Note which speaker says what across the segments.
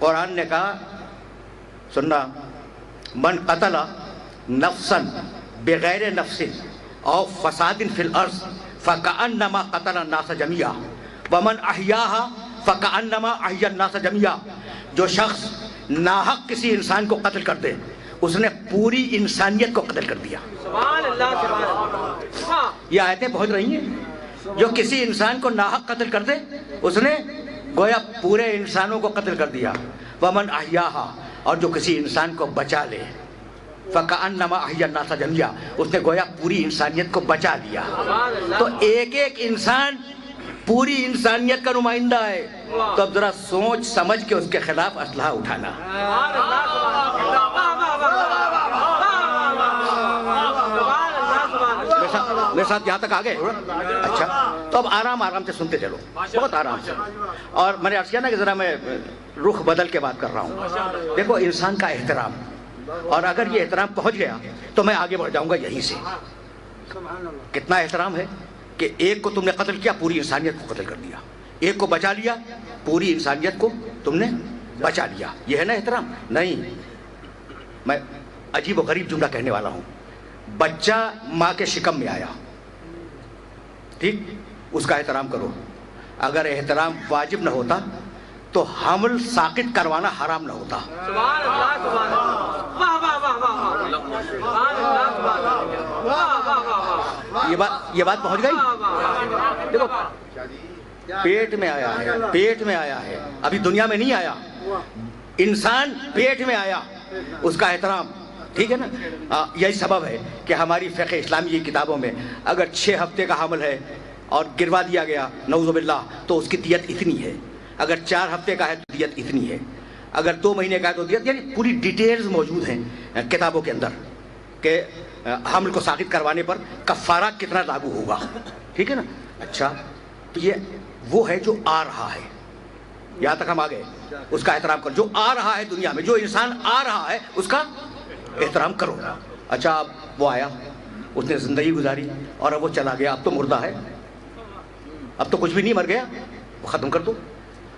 Speaker 1: قرآن نے کہا سننا من قتل نفسا بغیر نفس او فساد فی الارض فکأنما قتل الناس جميعا ومن احیاها فکأنما احیا الناس جميعا. جو شخص ناحق کسی انسان کو قتل کر دے اس نے پوری انسانیت کو قتل کر دیا.
Speaker 2: سبحان اللہ سبحان اللہ.
Speaker 1: یہ آیتیں پہنچ رہی ہیں. جو کسی انسان کو ناحق قتل کر دے اس نے گویا پورے انسانوں کو قتل کر دیا. ومن احیاها اور جو کسی انسان کو بچا لے فکأنما احیا الناس جميعا اس نے گویا پوری انسانیت کو بچا لیا. تو ایک ایک انسان پوری انسانیت کا نمائندہ ہے. تو اب ذرا سوچ سمجھ کے اس کے خلاف اسلحہ اٹھانا. میرے ساتھ یہاں تک آ گئے؟ اچھا تو اب آرام آرام سے سنتے چلو، بہت آرام سے. اور میں نے عرض کیا نا کہ ذرا میں رخ بدل کے بات کر رہا ہوں. دیکھو انسان کا احترام، اور اگر یہ احترام پہنچ گیا تو میں آگے بڑھ جاؤں گا یہیں سے. کتنا احترام ہے کہ ایک کو تم نے قتل کیا پوری انسانیت کو قتل کر دیا، ایک کو بچا لیا پوری انسانیت کو تم نے بچا لیا. یہ ہے نا احترام؟ نہیں، میں عجیب و غریب جملہ کہنے والا ہوں. بچہ ماں کے شکم میں آیا، ٹھیک، اس کا احترام کرو. اگر احترام واجب نہ ہوتا تو حمل ساقط کروانا حرام نہ ہوتا.
Speaker 2: سبحان اللہ سبحان اللہ. واہ واہ واہ واہ. سبحان اللہ سبحان اللہ. واہ واہ واہ.
Speaker 1: یہ بات پہنچ گئی. دیکھو پیٹ میں آیا ہے، پیٹ میں آیا ہے، ابھی دنیا میں نہیں آیا. انسان پیٹ میں آیا، اس کا احترام، ٹھیک ہے نا. یہی سبب ہے کہ ہماری فقہ اسلامی کی کتابوں میں اگر 6 ہفتے کا حمل ہے اور گروا دیا گیا نعوذ باللہ تو اس کی دیت اتنی ہے. اگر 4 ہفتے کا ہے تو دیت اتنی ہے. اگر 2 مہینے کا ہے تو دیت، یعنی پوری ڈیٹیلز موجود ہیں کتابوں کے اندر کہ حمل کو ساقط کروانے پر کفارہ کتنا لاگو ہوگا. ٹھیک ہے نا. اچھا تو یہ وہ ہے جو آ رہا ہے. یہاں تک ہم آ گئے. اس کا احترام کرو. جو آ رہا ہے دنیا میں، جو انسان آ رہا ہے اس کا احترام کرو. اچھا اب وہ آیا، اس نے زندگی گزاری اور اب وہ چلا گیا. اب تو مردہ ہے، اب تو کچھ بھی نہیں، مر گیا، وہ ختم کر دو.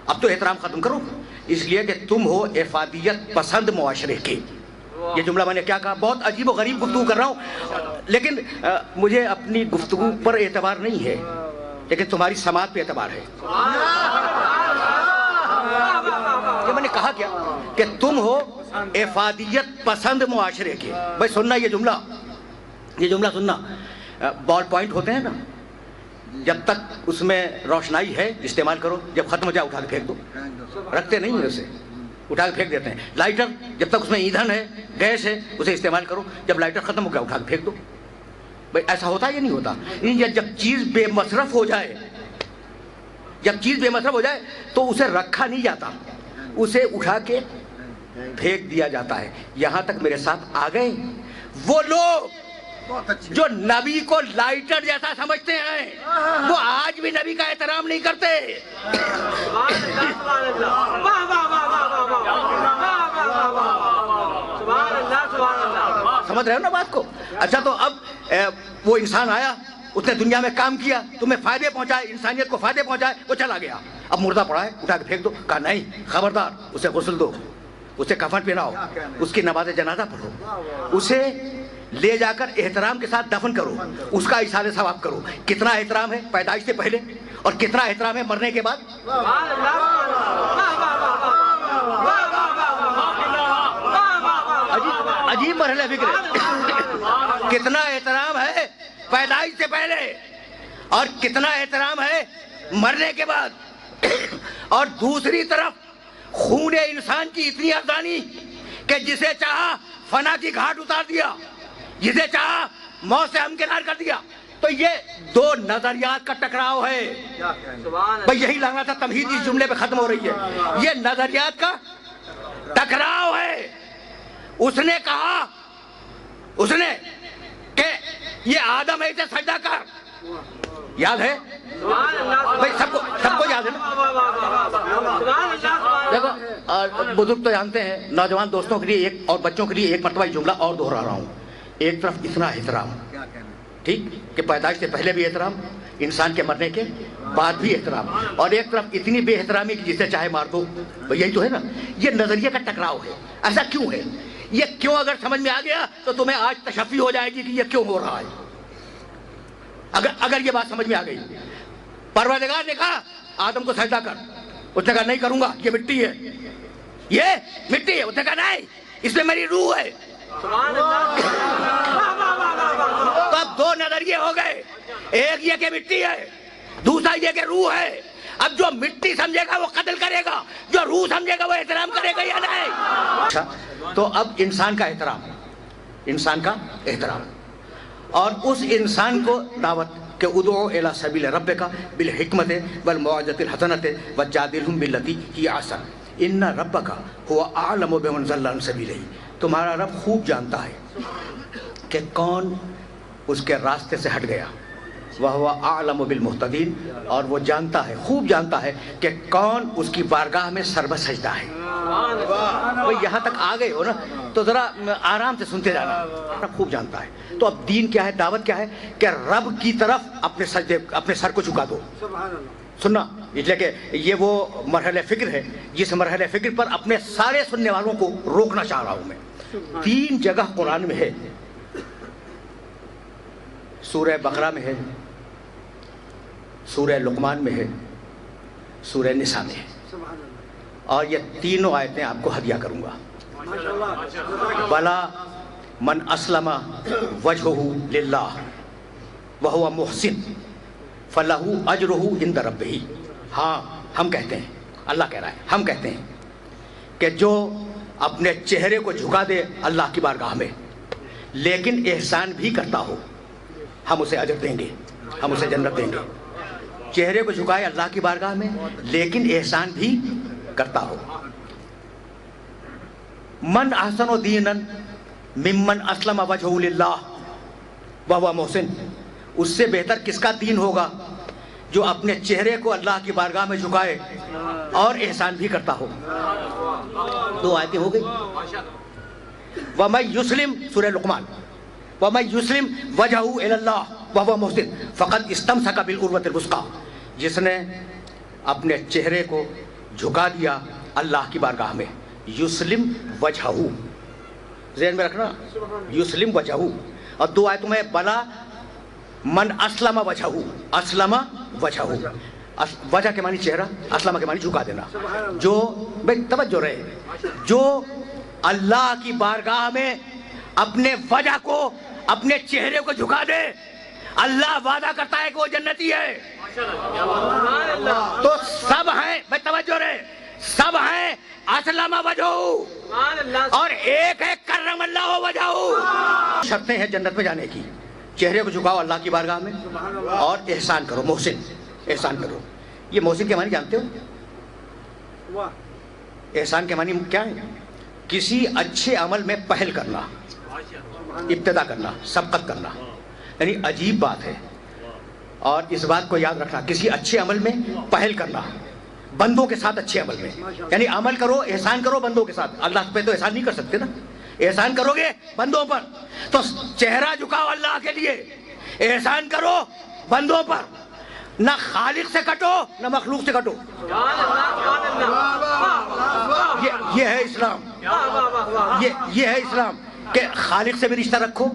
Speaker 1: اب تو احترام ختم کرو، اس لیے کہ تم ہو افادیت پسند معاشرے کے. یہ جملہ میں نے کیا کہا؟ بہت عجیب و غریب گفتگو کر رہا ہوں، لیکن مجھے اپنی گفتگو پر اعتبار نہیں ہے، لیکن تمہاری سماعت پہ اعتبار ہے. یہ میں نے کہا کیا کہ تم ہو افادیت پسند معاشرے کے. بھائی سننا یہ جملہ سننا. بال پوائنٹ ہوتے ہیں نا، جب تک اس میں روشنائی ہے استعمال کرو، جب ختم ہو جائے اٹھا کے پھینک دو. رکھتے نہیں ہیں اسے، اٹھا کے پھینک دیتے ہیں. لائٹر جب تک اس میں ایندھن ہے، گیس ہے، اسے استعمال کرو، جب لائٹر ختم ہو گیا اٹھا کے پھینک دو. بھائی ایسا ہوتا ہے یا نہیں ہوتا؟ جب چیز بے مصرف ہو جائے، جب چیز بے مصرف ہو جائے تو اسے رکھا نہیں جاتا، اسے اٹھا کے پھینک دیا جاتا ہے. یہاں تک میرے ساتھ آ گئے؟ وہ لوگ جو نبی کو لائٹر جیسا سمجھتے ہیں وہ آج بھی نبی کا احترام نہیں کرتے. سمجھ رہے ہو نا بات کو؟ اچھا تو اب وہ انسان آیا، اس نے دنیا میں کام کیا، تمہیں فائدے پہنچائے، انسانیت کو فائدے پہنچائے، وہ چلا گیا. اب مردہ پڑا ہے، اٹھا کے پھینک دو. کہا نہیں، خبردار، اسے غسل دو، اسے کفن پہناؤ، اس کی نماز جنازہ پڑھو، اسے لے جا کر احترام کے ساتھ دفن کرو، اس کا ایصال ثواب کرو. کتنا احترام ہے پیدائش سے پہلے اور کتنا احترام ہے مرنے کے بعد. عجیب مرحلہ فکر ہے. کتنا احترام ہے پیدائش سے پہلے اور کتنا احترام ہے مرنے کے بعد. اور دوسری طرف خون انسان کی اتنی ارزانی کہ جسے چاہا فنا کی گھاٹ اتار دیا، جسے چاہا موت سے ہمکنار کر دیا. تو یہ 2 نظریات کا ٹکراؤ ہے. بھئی یہی لگنا تھا، تمہید اس جملے پہ ختم ہو رہی ہے. یہ نظریات کا ٹکراؤ ہے. اس نے کہا، اس نے کہ یہ آدم ہے، اسے سجدہ کر. یاد ہے بھئی؟ سب کو یاد ہے نا؟ دیکھو بزرگ تو جانتے ہیں، نوجوان دوستوں کے لیے ایک اور بچوں کے لیے ایک مرتبہ یہ جملہ اور دہرا رہا ہوں. ایک طرف اتنا احترام، ٹھیک کہ پیدائش سے پہلے بھی احترام، انسان کے مرنے کے بعد بھی احترام، اور ایک طرف اتنی بے احترامی کہ جسے چاہے مار دو. یہی تو ہے نا، یہ نظریے کا ٹکراؤ ہے. ایسا کیوں ہے؟ یہ کیوں اگر سمجھ میں آ گیا تو تمہیں آج تشفی ہو جائے گی کہ یہ کیوں ہو رہا ہے. اگر یہ بات سمجھ میں آ گئی. پروردگار نے کہا آدم کو سجدہ کر، اس نے کہا نہیں کروں گا، یہ مٹی ہے، یہ مٹی ہے. اس نے کہا نہیں، اس میں میری روح ہے. تو اب دو نظریے ہو گئے، ایک یہ کہ مٹی ہے، دوسرا یہ کہ روح ہے. اب جو مٹی سمجھے گا وہ قتل کرے گا، جو روح سمجھے گا وہ احترام کرے گا یا نہیں؟ تو اب انسان کا احترام اور اس انسان کو دعوت کہ ادعو الی سبیل ربک بالحکمت والموعظۃ الحسنۃ وجادلھم باللتی ہی احسن ان ربک هو اعلم بمن ضل عن سبیلہ. تمہارا رب خوب جانتا ہے کہ کون اس کے راستے سے ہٹ گیا. وَهُوَ أَعْلَمُ بِالْمُهْتَدِينَ، اور وہ جانتا ہے، خوب جانتا ہے کہ کون اس کی بارگاہ میں سربت سجدہ ہے. بھئی یہاں تک آ گئے ہو نا تو ذرا آرام سے سنتے جانا. خوب جانتا ہے. تو اب دین کیا ہے، دعوت کیا ہے کہ رب کی طرف اپنے سر کو جھکا دو. سننا، اس لیے کہ یہ وہ مرحلہ فکر ہے جس مرحلہ فکر پر اپنے سارے سننے والوں کو روکنا چاہ رہا ہوں میں. 3 جگہ قرآن میں ہے، سورہ بقرہ میں ہے، سورہ لقمان میں ہے، سورہ نساء میں ہے. اور یہ تینوں آیتیں آپ کو ہدیہ کروں گا. بلا من اسلم وجہہ للہ وہو محسن فلہ اجرہ عند ربہ. ہاں ہم کہتے ہیں، اللہ کہہ رہا ہے، ہم کہتے ہیں کہ جو اپنے چہرے کو جھکا دے اللہ کی بارگاہ میں لیکن احسان بھی کرتا ہو، ہم اسے اجر دیں گے، ہم اسے جنت دیں گے. چہرے کو جھکائے اللہ کی بارگاہ میں لیکن احسان بھی کرتا ہو. من احسن دینا ممن اسلم وجہہ للہ وہو محسن. اس سے بہتر کس کا دین ہوگا جو اپنے چہرے کو اللہ کی بارگاہ میں جھکائے اور احسان بھی کرتا ہو. 2 آیتیں ہو گئی. وَمَن يُسْلِمْ سورہ لقمان وَمَن يُسْلِمْ وَجْهَهُ إِلَى اللَّهِ وَهُوَ مُحْسِنٌ فَقَدْ اسْتَمْسَكَ بِالْعُرْوَةِ الْوُثْقَىٰ. جس نے اپنے چہرے کو جھکا دیا اللہ کی بارگاہ میں، یسلم وجہہ، ذہن میں رکھنا، یسلم وجہہ. اور 2 آیتوں میں بلا من اسلم وجہہ، اسلم وجہہ، وجہ کے معنی چہرہ، اسلم کے معنی جھکا دینا. جو بھائی توجہ رہے، جو اللہ کی بارگاہ میں اپنے وجہ کو، اپنے چہرے کو جھکا دے، اللہ وعدہ کرتا ہے کہ وہ جنتی ہے. تو سب ہیں، بھائی توجہ رہے، سب ہیں اسلم وجہہ اور ایک ہے کرم اللہ وجہہ. شرطیں ہیں جنت میں جانے کی. چہرے کو جھکاؤ اللہ کی بارگاہ میں اور احسان کرو، محسن، احسان کرو. یہ محسن کے معنی جانتے ہو؟ احسان کے معنی کیا ہے؟ کسی اچھے عمل میں پہل کرنا، ابتدا کرنا، سبقت کرنا. یعنی عجیب بات ہے، اور اس بات کو یاد رکھنا، کسی اچھے عمل میں پہل کرنا، بندوں کے ساتھ اچھے عمل میں. یعنی عمل کرو، احسان کرو بندوں کے ساتھ. اللہ پہ تو احسان نہیں کر سکتے نا، احسان کرو گے بندوں پر. تو چہرہ جھکاؤ اللہ کے لیے، احسان کرو بندوں پر. نہ خالق سے کٹو نہ مخلوق سے کٹو. یہ ہے اسلام، یہ ہے اسلام کہ خالق سے بھی رشتہ رکھو،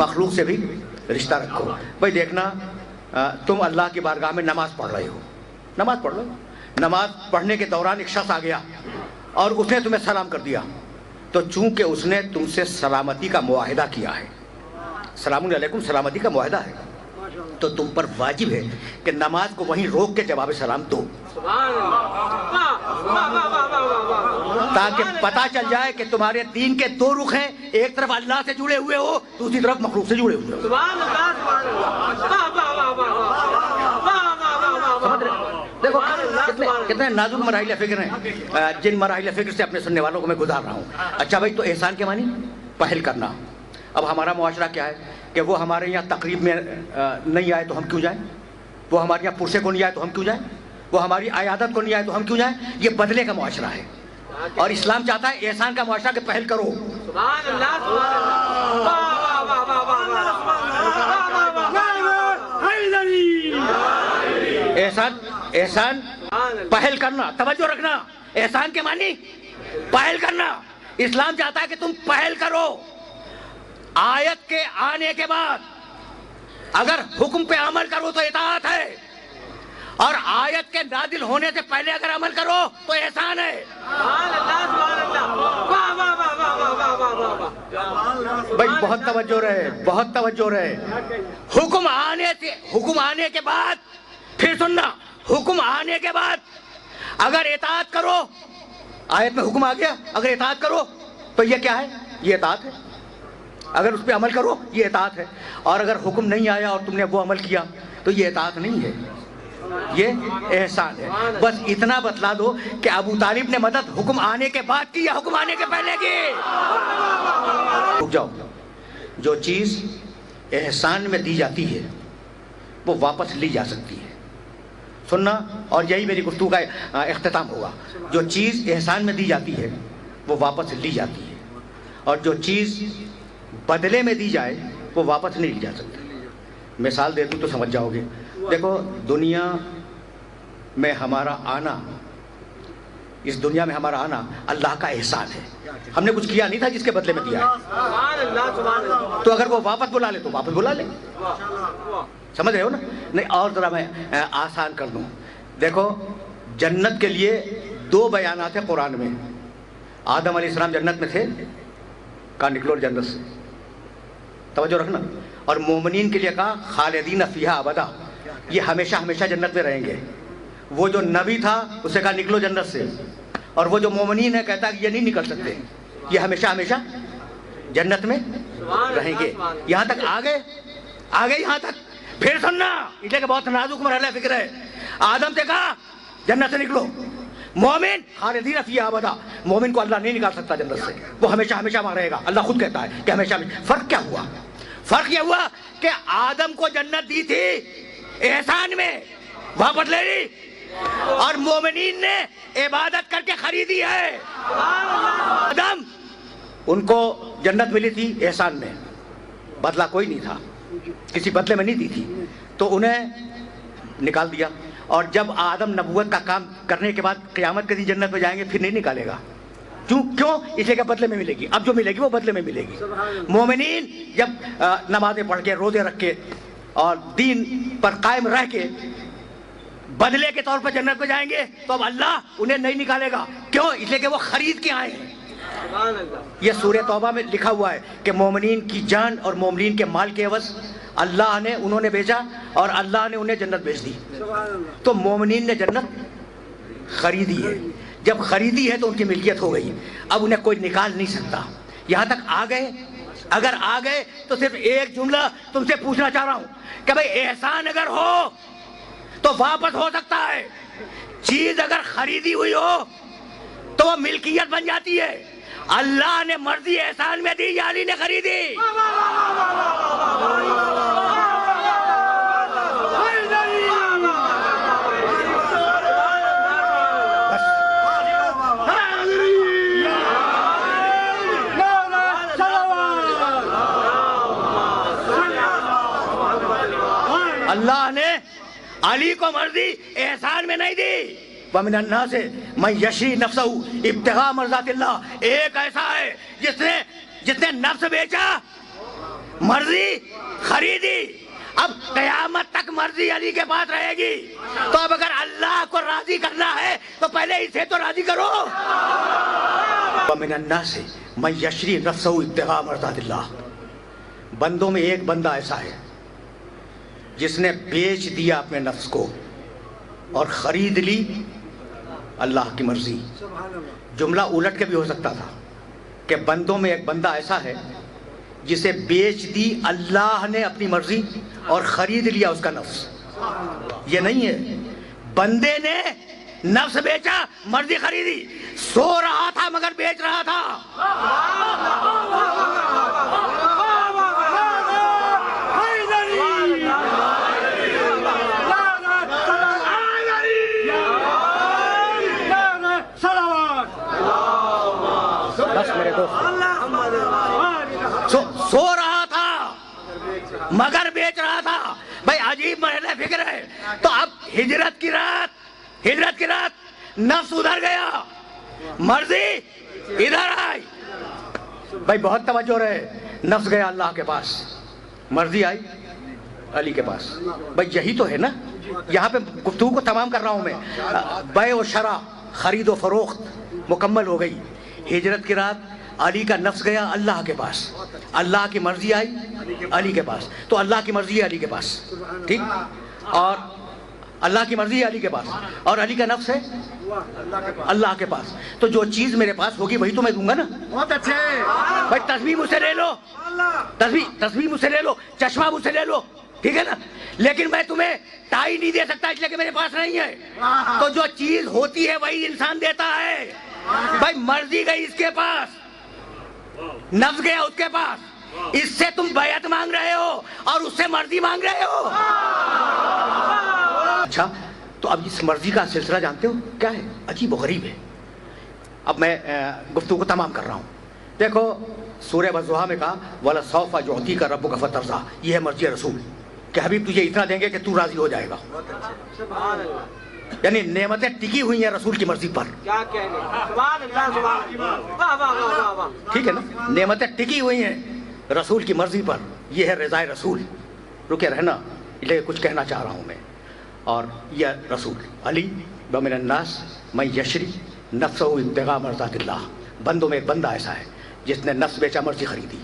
Speaker 1: مخلوق سے بھی رشتہ رکھو. بھائی دیکھنا، تم اللہ کی بارگاہ میں نماز پڑھ رہے ہو، نماز پڑھ لو. نماز پڑھنے کے دوران ایک شخص آ گیا اور اس نے تمہیں سلام کر دیا، تو چونکہ اس نے تم سے سلامتی کا معاہدہ کیا ہے، السلام علیکم سلامتی کا معاہدہ ہے، تو تم پر واجب ہے کہ نماز کو وہیں روک کے جواب سلام دو، تاکہ پتہ چل جائے کہ تمہارے دین کے 2 رخ ہیں. ایک طرف اللہ سے جڑے ہوئے ہو، دوسری طرف مخلوق سے جڑے ہوئے ہو. دیکھو کتنے نازک مراحل فکر ہیں جن مراحل فکر سے اپنے سننے والوں کو میں گزار رہا ہوں. اچھا بھائی، تو احسان کے معنی پہل کرنا. اب ہمارا معاشرہ کیا ہے کہ وہ ہمارے یہاں تقریب میں نہیں آئے تو ہم کیوں جائیں، وہ ہمارے یہاں پرسے کو نہیں آئے تو ہم کیوں جائیں، وہ ہماری عیادت کو نہیں آئے تو ہم کیوں جائیں. یہ بدلے کا معاشرہ ہے، اور اسلام چاہتا ہے احسان کا معاشرہ کہ پہل کرو. احسان احسان پہل کرنا، توجہ رکھنا، احسان کے معنی پہل کرنا۔ اسلام چاہتا ہے کہ تم پہل کرو، آیت کے آنے کے بعد اگر حکم پہ عمل کرو تو اطاعت ہے، اور آیت کے نازل ہونے سے پہلے اگر عمل کرو تو احسان ہے۔ بھائی بہت توجہ رہے، بہت توجہ رہے۔ حکم آنے کے بعد، پھر سننا، حکم آنے کے بعد اگر اطاعت کرو، آیت میں حکم آ گیا، اگر اطاعت کرو تو یہ کیا ہے؟ یہ اطاعت ہے۔ اگر اس پہ عمل کرو یہ اطاعت ہے، اور اگر حکم نہیں آیا اور تم نے وہ عمل کیا تو یہ اطاعت نہیں ہے، یہ احسان ہے۔ بس اتنا بتلا دو کہ ابو طالب نے مدد حکم آنے کے بعد کی یا حکم آنے کے پہلے کی؟ رک جاؤ۔ جو چیز احسان میں دی جاتی ہے وہ واپس لی جا سکتی ہے، سننا، اور یہی میری گفتگو کا اختتام ہوگا۔ جو چیز احسان میں دی جاتی ہے وہ واپس لی جاتی ہے، اور جو چیز بدلے میں دی جائے وہ واپس نہیں لی جا سکتی۔ مثال دے دوں تو سمجھ جاؤ گے۔ دیکھو، دنیا میں ہمارا آنا، اس دنیا میں ہمارا آنا اللہ کا احسان ہے۔ ہم نے کچھ کیا نہیں تھا جس کے بدلے میں دیا ہے، تو اگر وہ واپس بلا لے تو واپس بلا لے، سمجھ رہے ہو نا؟ نہیں، اور ذرا میں آسان کر دوں۔ دیکھو، جنت کے لیے دو بیانات ہیں قرآن میں۔ آدم علیہ السلام جنت میں تھے، کہا نکلو جنت سے، توجہ رکھنا، اور مومنین کے لیے کہا خالدین فیہا ابدا، یہ ہمیشہ ہمیشہ جنت میں رہیں گے۔ وہ جو نبی تھا اسے کہا نکلو جنت سے، اور وہ جو مومنین ہے کہتا ہے یہ نہیں نکل سکتے، یہ ہمیشہ ہمیشہ جنت میں رہیں گے۔ یہاں تک آگے یہاں تک۔ پھر سننا، اس لیے کہ بہت نازک مرحلہ فکر ہے۔ آدم سے کہا جنت سے نکلو، مومن خالدین فیہا ابدا، مومن کو اللہ نہیں نکال سکتا جنت سے، وہ ہمیشہ ہمیشہ وہاں رہے گا۔ اللہ خود کہتا ہے کہ ہمیشہ ہمیشہ۔ فرق کیا ہوا؟ فرق یہ ہوا کہ آدم کو جنت دی تھی احسان میں، واپس لے لی، اور مومنین نے عبادت کر کے خریدی ہے۔ آدم، ان کو جنت ملی تھی احسان میں، بدلہ کوئی نہیں تھا، کسی بدلے میں نہیں دی تھی، تو انہیں نکال دیا۔ اور جب آدم نبوت کا کام کرنے کے بعد قیامت کے دن جنت میں جائیں گے پھر نہیں نکالے گا۔ کیوں؟ اس لیے کہ بدلے میں ملے گی، اب جو ملے گی وہ بدلے میں ملے گی۔ مومنین جب نمازیں پڑھ کے، روزے رکھ کے اور دین پر قائم رہ کے بدلے کے طور پر جنت میں جائیں گے تو اب اللہ انہیں نہیں نکالے گا۔ کیوں؟ اس لیے کہ وہ خرید کے آئے ہیں۔ یہ سورہ توبہ میں لکھا ہوا ہے کہ مومنین کی جان اور مومنین کے مال کے عوض اللہ نے، انہوں نے بیچا اور اللہ نے انہیں جنت بیچ دی۔ تو مومنین نے جنت خریدی ہے، جب خریدی ہے تو ان کی ملکیت ہو گئی، اب انہیں کوئی نکال نہیں سکتا۔ یہاں تک آ گئے؟ اگر آ گئے تو صرف ایک جملہ تم سے پوچھنا چاہ رہا ہوں کہ بھئی احسان اگر ہو تو واپس ہو سکتا ہے، چیز اگر خریدی ہوئی ہو تو وہ ملکیت بن جاتی ہے۔ اللہ نے مرضی احسان میں دی یا علی نے خریدی؟ اللہ نے علی کو مرضی احسان میں نہیں دی۔ وَمِنَ النَّاسِ مَن يَشْرِي نَفْسَهُ ابْتِغَاءَ مَرْضَاتِ اللَّهِ، ایک ایسا ہے جس نے نفس بیچا، مرضی خریدی۔ اب قیامت تک مرضی علی کے پاس رہے گی، تو اب اگر اللہ کو راضی کرنا ہے تو پہلے اسے تو راضی کرو۔ وَمِنَ النَّاسِ مَن يَشْرِي نَفْسَهُ ابْتِغَاءَ مَرْضَاتِ اللَّهِ، بندوں میں ایک بندہ ایسا ہے جس نے بیچ دیا اپنے نفس کو اور خرید لی اللہ کی مرضی۔ جملہ الٹ کے بھی ہو سکتا تھا کہ بندوں میں ایک بندہ ایسا ہے جسے بیچ دی اللہ نے اپنی مرضی اور خرید لیا اس کا نفس۔ یہ نہیں ہے، بندے نے نفس بیچا، مرضی خریدی، سو رہا تھا مگر بیچ رہا تھا۔ میرے دوست، سو رہا تھا مگر بیچ رہا تھا۔ بھائی عجیب مرحلہ فکر ہے۔ تو اب ہجرت کی رات نفس ادھر گیا، مرضی ادھر آئی. بھائی بہت توجہ رہے. نفس گیا اللہ کے پاس، مرضی آئی علی کے پاس. بھائی یہی تو ہے نا. یہاں پہ گفتگو کو تمام کر رہا ہوں میں. بیع و شرع، خرید و فروخت مکمل ہو گئی. ہجرت کی رات علی کا نفس گیا اللہ کے پاس، اللہ کی مرضی آئی علی کے پاس. تو اللہ کی مرضی ہے علی کے پاس، ٹھیک. اور اللہ کی مرضی ہے علی کے پاس، اور علی کا نفس ہے اللہ کے پاس. تو جو چیز میرے پاس ہوگی وہی تو میں دوں گا نا.
Speaker 3: بہت اچھے.
Speaker 1: بھائی تسبیح مجھ سے لے لو، تسبیح مجھ سے لے لو، چشمہ مجھ سے لے لو، ٹھیک ہے نا. لیکن میں تمہیں ٹائی نہیں دے سکتا اس لیے کہ میرے پاس نہیں ہے. تو جو چیز ہوتی ہے وہی انسان دیتا ہے. بھائی مرضی گئی اس کے پاس، نفس گیا اس کے پاس. اس سے تم بیعت مانگ رہے ہو اور اس سے مرضی مانگ رہے ہو. اچھا تو اب اس مرضی کا سلسلہ جانتے ہو کیا ہے؟ عجیب و غریب ہے. اب میں گفتگو کو تمام کر رہا ہوں. دیکھو سورہ والضحیٰ میں کہا وَلَسَوْفَ يُعْطِيكَ رَبُّكَ فَتَرْضَىٰ. یہ ہے مرضی رسول کہ حبیب تجھے اتنا دیں گے کہ تو راضی ہو جائے گا. یعنی نعمتیں ٹکی ہوئی ہیں رسول کی مرضی پر.
Speaker 2: کیا کہنے. سبحان اللہ، سبحان اللہ. واہ واہ واہ واہ واہ.
Speaker 1: ٹھیک ہے نا. نعمتیں ٹکی ہوئی ہیں رسول کی مرضی پر. یہ ہے رضائے رسول. رکے رہنا لیکن کچھ کہنا چاہ رہا ہوں میں. اور یہ رسول علی ومن الناس من یشری نفسہ ابتغاء مرضات اللہ. بندوں میں ایک بندہ ایسا ہے جس نے نفس بیچا مرضی خریدی.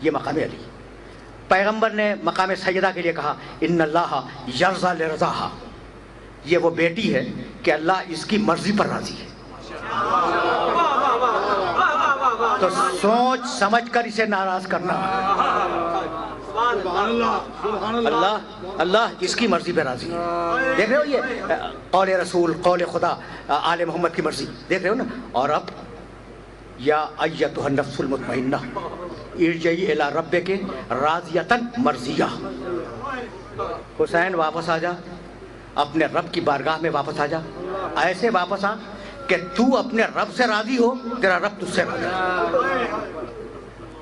Speaker 1: یہ مقام علی. پیغمبر نے مقام سیدہ کے لیے کہا ان اللہ یرضی لرضاہا. یہ وہ بیٹی ہے کہ اللہ اس کی مرضی پر راضی ہے. تو سوچ سمجھ کر اسے ناراض کرنا. اللہ اس کی مرضی پہ راضی ہے. دیکھ رہے ہو یہ قول رسول، قول خدا، آل محمد کی مرضی دیکھ رہے ہو نا. اور اب یا ایتھا النفس المطمئنہ ارجعی الی ربک راضیۃ مرضیہ. حسین واپس آ جا، اپنے رب کی بارگاہ میں واپس آ جا. ایسے واپس آ کہ تو اپنے رب سے راضی ہو، تیرا رب تجھ سے راضی ہو.